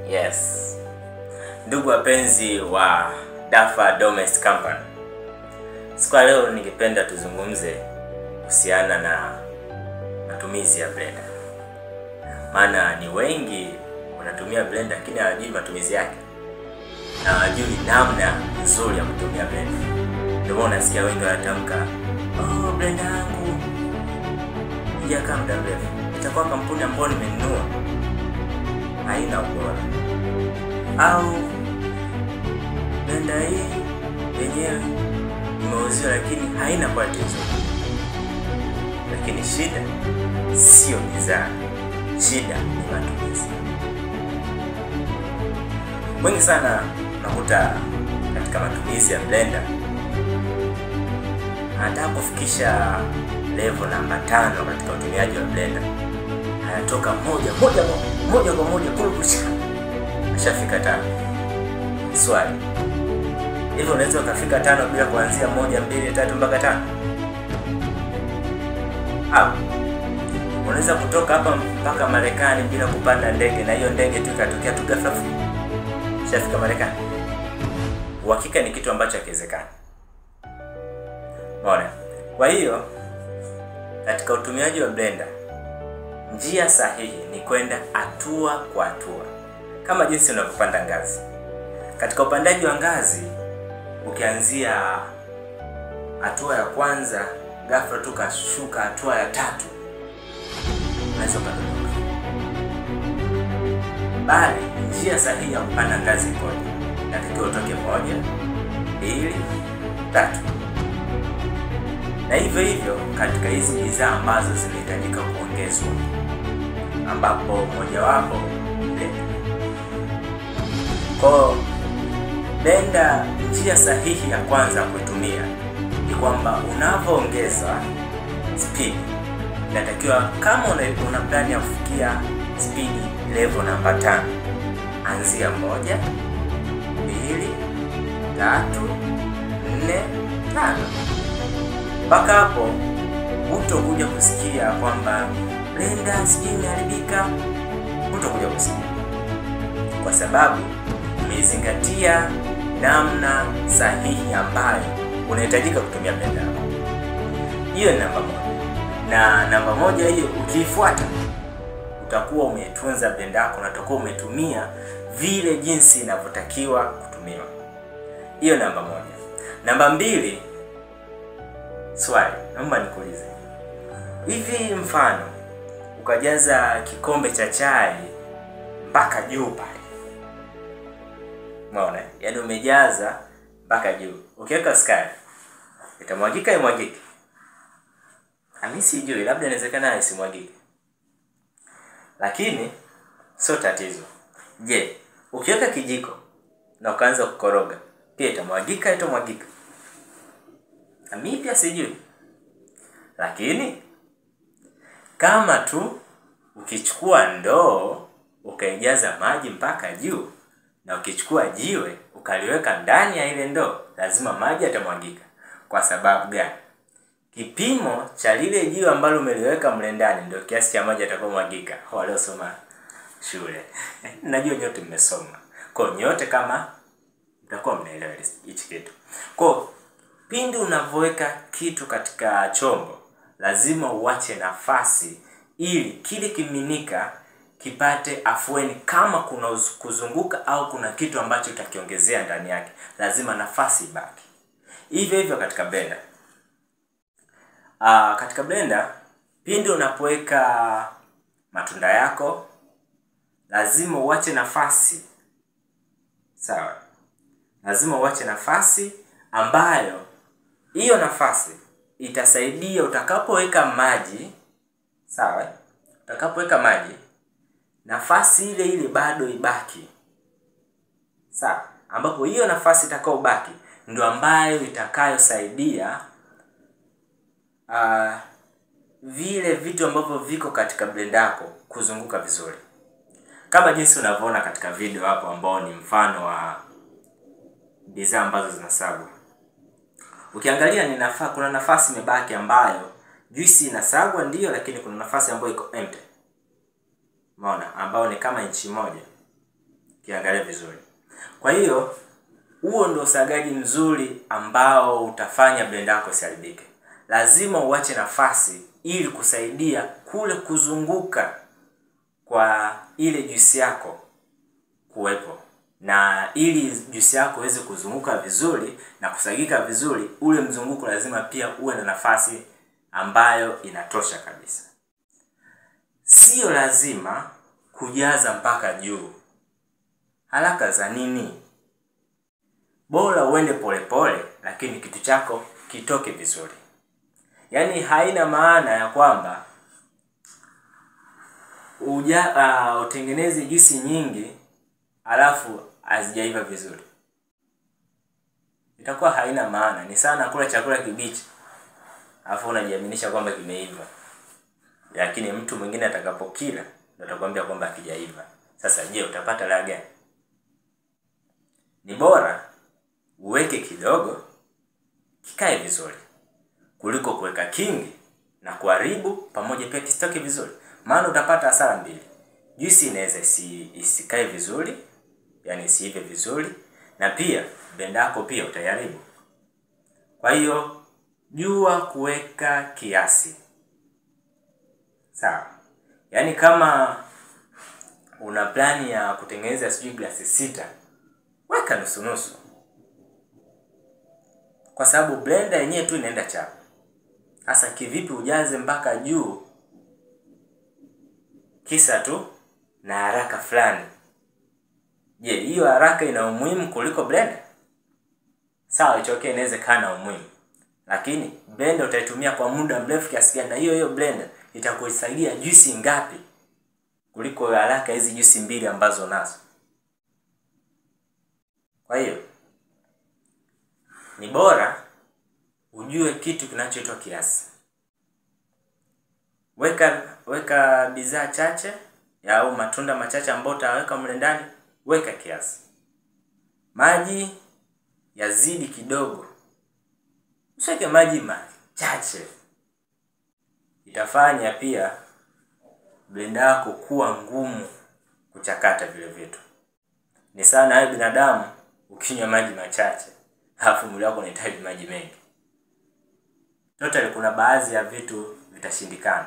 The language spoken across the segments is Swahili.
Yes. Ndugu wapenzi wa Dafa Domestic Company. Siku ya leo ningependa tuzungumze kuhusiana na matumizi ya blender. Maana ni wengi wanatumia blender lakini hawajui matumizi yake. Na hawajui namna nzuri ya kutumia blender. Ndio maana unasikia wengi wanatamka, "Oh, blender yangu haijakaa muda mrefu. Itakuwa kampuni ambayo nimenunua haina ubora." Au blender hii yenyewe imeuziwa lakini haina quality nzuri. Lakini shida sio bidhaa, shida ni matumizi. Wengi sana nakuta katika matumizi ya blender anataka kufikisha level namba 5 katika utumiaji wa blender. Anatoka moja kwa moja kurukusha. Ashafika 5. Swali. Hivyo unaweza ukafika 5 bila kuanzia 1, 2, 3 mpaka 5? Au unaweza kutoka hapa mpaka Marekani bila kupanda ndege na hiyo ndege tu ikatokea tu ghafla shafika Marekani? Uhakika ni kitu ambacho hakiwezekani. Unaona? Kwa hiyo katika utumiaji wa blender, njia sahihi ni kwenda hatua kwa hatua. Kama jinsi unavyopanda ngazi. Katika upandaji wa ngazi, ukianzia hatua ya kwanza, ghafla tu kashuka hatua ya 3, unaweza kudondoka. Bali njia sahihi ya kupanda ngazi ikoje? Inatakiwa utoke 1, 2, 3. Na hivyo katika hizi bidhaa ambazo zinahitajika kuongezwa, ambapo mojawapo blender. Kwa blender, njia sahihi ya kwanza kutumia ni kwamba unapoongeza speed, inatakiwa kama una plan ya kufikia speed level namba 5, anzia 1, 2, 3, 4, 5. Mpaka hapo utakuja kusikia kwamba blender sijui imeharibika. Utakuja kusikia kwa sababu umezingatia namna sahihi ambayo unahitajika kutumia blender. Hiyo ni namba 1. Na namba 1 hiyo ukiifuata, utakuwa umetunza blender yako na utakuwa umetumia vile jinsi inavyotakiwa kutumiwa. Hiyo namba 1. Namba 2, swali, naomba nikuulize. Hivi mfano ukajaza kikombe cha chai mpaka juu pale. Umeona? Yaani umejaza mpaka juu. Ukiweka sukari, itamwagika imwagike? Mimi sijui, labda inawezekana isimwagike. Lakini sio tatizo. Je, ukiweka kijiko na ukaanza kukoroga, pia itamwagika itamwagika? Mimi pia sijui. Lakini kama tu ukichukua ndoo ukaijaza maji mpaka juu na ukichukua jiwe ukaliweka ndani ya ile ndoo, lazima maji yatamwagika. Kwa sababu gani? Kipimo cha lile jiwe ambalo umeliweka mle ndani ndio kiasi cha maji yatakayomwagika. Wale soma shule. Najua nyote mmesoma. Kwa nyote kama mtakuwa mnaelewa hichi kitu. Kwa pindi unavoweka kitu katika chombo, lazima uache nafasi ili kile kimiminika kipate afueni. Kama kuna kuzunguka au kuna kitu ambacho utakiongezea ndani yake, lazima nafasi ibaki. Hivyo katika blender. Katika blender, pindi unapoweka matunda yako, lazima uache nafasi. Sawa? Lazima uache nafasi ambayo hiyo nafasi itasaidia utakapoweka maji. Sawa? Utakapoweka maji, nafasi ile bado ibaki. Sawa? Ambapo hiyo nafasi itakayobaki ndio ambayo itakayosaidia vile vitu ambavyo viko katika blender yako kuzunguka vizuri. Kama jinsi unavyoona katika video hapo, ambao ni mfano wa bidhaa ambazo zinasagwa. Ukiangalia kuna nafasi imebaki ambayo juisi inasagwa ndio, lakini kuna nafasi ambayo iko empty. Umeona, ambao ni kama inchi moja. Kiangalia vizuri. Kwa hiyo huo ndio usagaji mzuri ambao utafanya blender yako isiharibike. Lazima uache nafasi ili kusaidia kule kuzunguka kwa ile juisi yako kuwepo. Na ili juisi yako iweze kuzunguka vizuri na kusagika vizuri, ule mzunguko lazima pia uwe na nafasi ambayo inatosha kabisa. Sio lazima kujaza mpaka juu. Haraka za nini? Bora uende polepole lakini kitu chako kitoke vizuri. Yaani haina maana ya kwamba utengeneze juisi nyingi alafu hazijaiva vizuri. Itakuwa haina maana. Ni sana kula chakula kibichi alafu unajiaminisha kwamba kimeiva. Lakini mtu mwingine atakapokila ndio atakwambia kwamba hakijaiva. Sasa je, utapata ladha gani? Ni bora uweke kidogo kikae vizuri kuliko kuweka kingi na kuharibu pamoja pia kisitoke vizuri. Maana utapata hasara mbili. Juisi inaweza isikae vizuri, yani isiive vizuri, na pia blender yako pia utaharibu. Kwa hiyo jua kuweka kiasi. Sawa. Yaani kama una plani ya kutengeneza sijui glasi 6, weka nusu nusu. Kwa sababu blender yenyewe tu inaenda chapu. Sasa kivipi ujaze mpaka juu kisa tu na haraka fulani? Je, hiyo haraka ina umuhimu kuliko blender? Sawa, hicho okay, inaweza kana umuhimu. Lakini blender utaitumia kwa muda mrefu kiasi gani, na hiyo blender itakusaidia juisi ngapi kuliko haraka hizi juisi mbili ambazo nazo? Kwa hiyo ni bora ujue kitu kinachoitwa kiasi. Weka bidhaa chache au matunda machache ambayo utaweka mle ndani, weka kiasi. Maji yazidi kidogo. Usiweke maji machache. Itafanya pia blender yako kuwa ngumu kuchakata vile vitu. Ni sana wewe binadamu ukinywa maji machache, halafu mwili wako unahitaji maji mengi. Totally kuna baadhi ya vitu vitashindikana.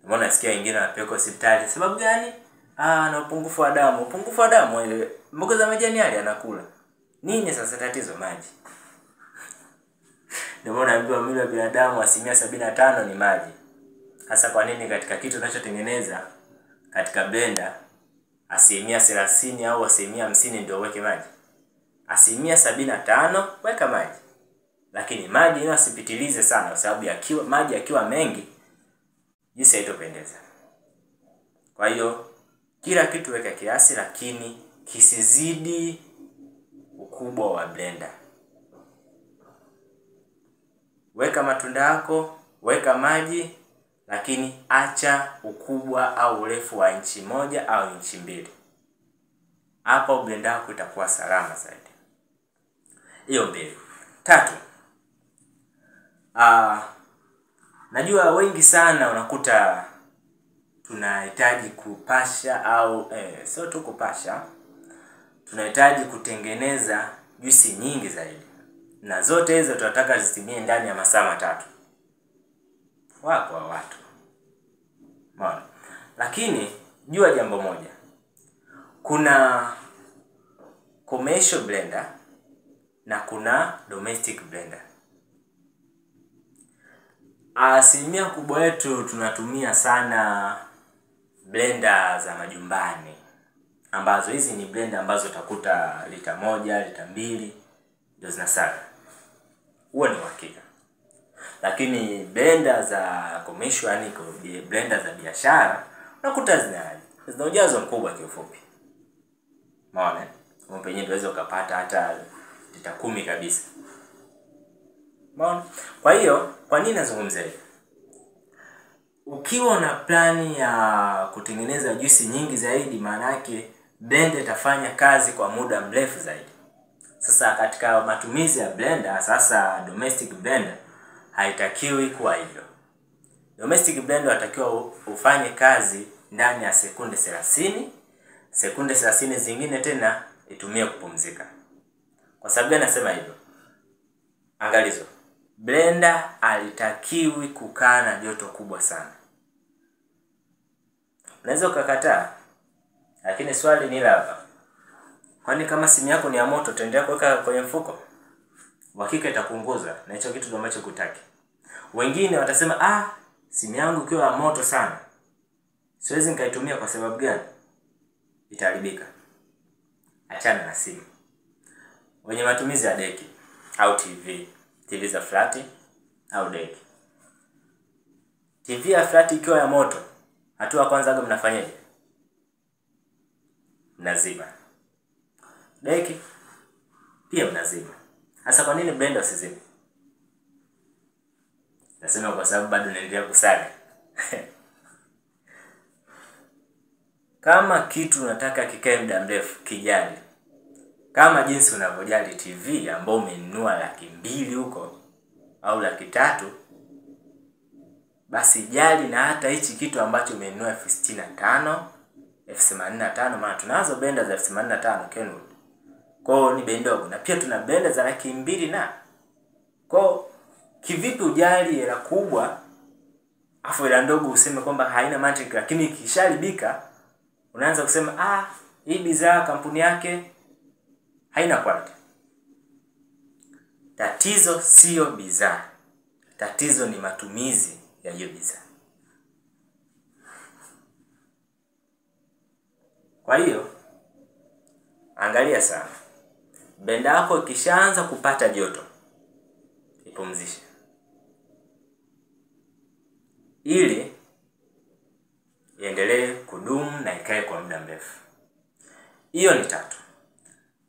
Umeona nasikia wengine wanapelekwa hospitali. Sababu gani? Na upungufu wa damu. Upungufu wa damu, mboga za majani yale anakula. Nini sasa tatizo? Maji. Ndio maana naambiwa mwili wa binadamu 75% ni maji. Hasa kwa nini katika kitu unachotengeneza katika blender 30% au 50% ndio uweke maji? 75% weka maji. Lakini maji yasipitilize sana, kwa sababu maji yakiwa mengi juisi haitopendeza. Kwa hiyo kila kitu weka kiasi, lakini kisizidi ukubwa wa blender. Weka matunda yako, weka maji, lakini acha ukubwa au urefu wa inchi 1 au inchi 2. Hapo blender yako itakuwa salama zaidi. Hiyo 2. 3. Najua wengi sana unakuta tunahitaji kupasha au sio tu kupasha, tunahitaji kutengeneza juisi nyingi zaidi. Na zote hizo tunataka zitimie ndani ya masaa 3. Wako watu. Umeona? Lakini jua jambo moja. Kuna commercial blender na kuna domestic blender. Asilimia kubwa yetu tunatumia sana blender za majumbani, ambazo hizi ni blender ambazo utakuta lita 1, lita 2 ndio zinasaga. Huo ni uhakika. Lakini blender za commercial, yani blender za biashara, unakuta zina ujazo mkubwa kiufupi. Umeona? Mpenye unaweza ukapata hata lita 10 kabisa. Umeona? Kwa hiyo, kwa nini nazungumza hivi? Ukiwa na plani ya kutengeneza juisi nyingi zaidi, maana yake blender itafanya kazi kwa muda mrefu zaidi. Sasa katika matumizi ya blender, sasa domestic blender haitakiwi kuwa hivyo. Domestic blender inatakiwa ufanye kazi ndani ya sekunde 30. Sekunde 30 zingine tena itumie kupumzika. Kwa sababu gani nasema hivyo? Angalizo. Blender alitakiwi kukaa na joto kubwa sana. Unaweza ukakataa, lakini swali ni hapa. Kwani kama simu yako ni ya moto utaendelea kuweka kwenye mfuko? Hakika itapunguza, na hicho kitu ndio ambacho kutaki. Wengine watasema simu yangu ikiwa ya moto sana siwezi nikaitumia. Kwa sababu gani? Itaharibika. Achana na simu. Wenye matumizi ya deki au TV za flat au deki. TV ya flat ikiwa ya moto, hatua ya kwanza mnafanyaje? Mnazima. Deki pia mnazima. Sasa kwa nini blender usizime? Nasema kwa sababu bado naendelea kusaga. Kama kitu unataka kikae muda mrefu, kijali. Kama jinsi unavyojali TV ambayo umenunua 200,000 huko au 300,000, basi jali na hata hichi kitu ambacho umenunua 65,000, 85,000, maana tunazo blender za 85,000 Kenwood. Kwa ni bei ndogo, na pia tuna blender za 200,000 na. Kwa kivipi ujali hela kubwa afu hela ndogo useme kwamba haina mantiki, lakini ikisharibika unaanza kusema hii bidhaa kampuni yake haina quality. Tatizo sio bidhaa. Tatizo ni matumizi ya hiyo bidhaa. Kwa hiyo angalia sana. Blender yako ikishaanza kupata joto, ipumzishe. Ili iendelee kudumu na ikae kwa muda mrefu. Hiyo ni 3.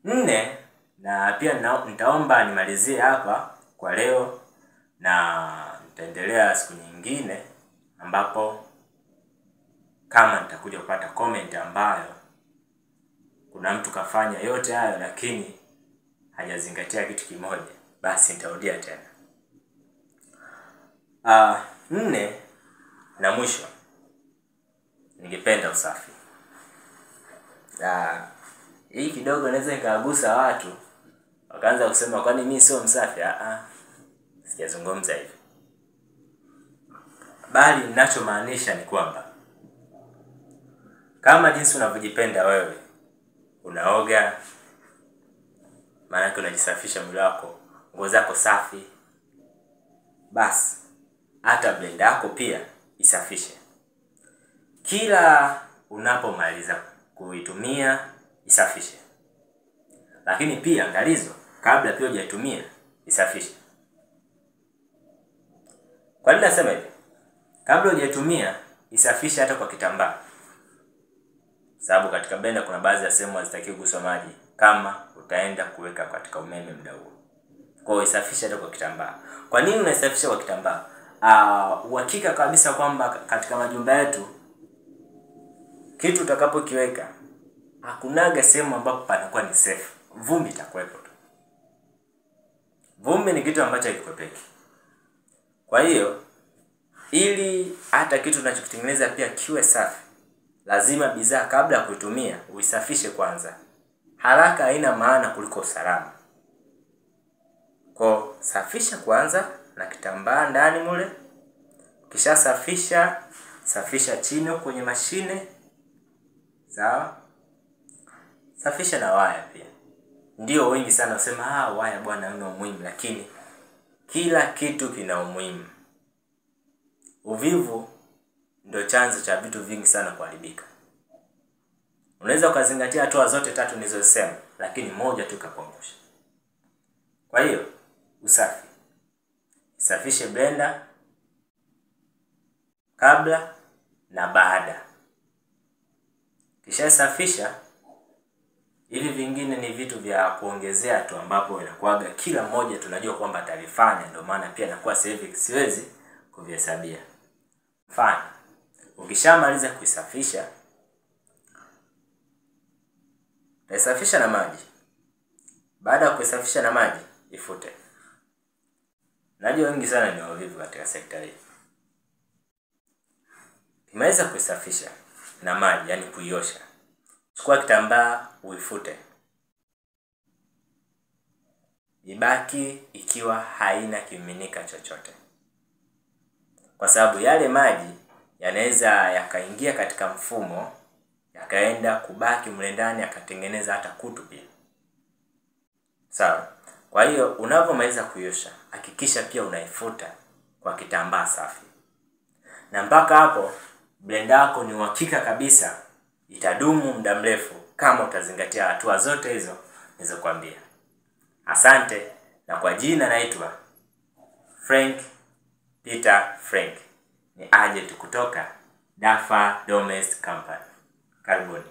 4, na pia nitaomba nimalizie hapa kwa leo, na nitaendelea siku nyingine ambapo kama nitakuja kupata comment ambayo kuna mtu kafanya yote hayo lakini hajazingatia kitu kimoja, basi nitarudia tena. 4 na mwisho, ningependa usafi. Hii kidogo naweza ikagusa watu wakaanza kusema kwani mimi sio msafi. Sijazungumza hivyo. Bali ninachomaanisha ni kwamba kama jinsi unavyojipenda wewe, unaoga, maana unajisafisha mwili wako, nguo zako safi, basi hata blender yako pia isafishe. Kila unapomaliza kuitumia isafishe. Lakini pia angalizo, kabla pia hujaitumia isafishe. Kwa nini nasema hivi? Kabla hujaitumia isafishe hata kwa kitambaa. Sababu katika blender kuna baadhi ya sehemu hazitakiwi kuguswa maji kama utaenda kuweka katika umeme muda huo. Kwa hiyo isafishe hata kwa kitambaa. Kwa nini unaisafisha kwa kitambaa? Uhakika kabisa kwamba katika majumba yetu kitu utakapokiweka hakunaga sehemu ambapo panakuwa ni safe. Vumbi itakuwepo tu. Vumbi ni kitu ambacho hakikwepeki. Kwa hiyo ili hata kitu tunachokitengeneza pia kiwe safi, lazima bidhaa kabla ya kuitumia uisafishe kwanza. Haraka haina maana kuliko usalama. Kwa safisha kwanza na kitambaa ndani mule. Kisha safisha chini kwenye mashine. Sawa? Safisha na waya pia. Ndio wengi sana wasema waya bwana una umuhimu, lakini kila kitu kina umuhimu. Uvivu ndio chanzo cha vitu vingi sana kuharibika. Unaweza ukazingatia hatua zote 3 nilizosema, lakini moja tu kakuangusha. Kwa hiyo usafi. Safishe blender kabla na baada. Kisha safisha. Hivi vingine ni vitu vya kuongezea tu ambapo inakuaga kila mmoja tunajua kwamba atalifanya, ndio maana pia nakuwa siwezi kuvihesabia. Mfano, ukishamaliza kuisafisha, utasafisha na maji. Baada ya kuisafisha na maji, ifute. Najua wengi sana ni wavivu katika sekta hii. Kimaliza kuisafisha, na maji, yani kuiosha. Chukua kitambaa uifute, ibaki ikiwa haina kimiminika chochote, kwa sababu yale maji yanaweza yakaingia katika mfumo yakaenda kubaki mle ndani yakatengeneza hata kutu pia. Sawa? Kwa hiyo unapomaliza kuiosha, hakikisha pia unaifuta kwa kitambaa safi. Na mpaka hapo blender yako ni uhakika kabisa itadumu muda mrefu kama utazingatia hatua zote hizo nilizokuambia. Asante, na kwa jina naitwa Frank Peter Frank. Ni agent kutoka Dafa Domest Company. Karibuni.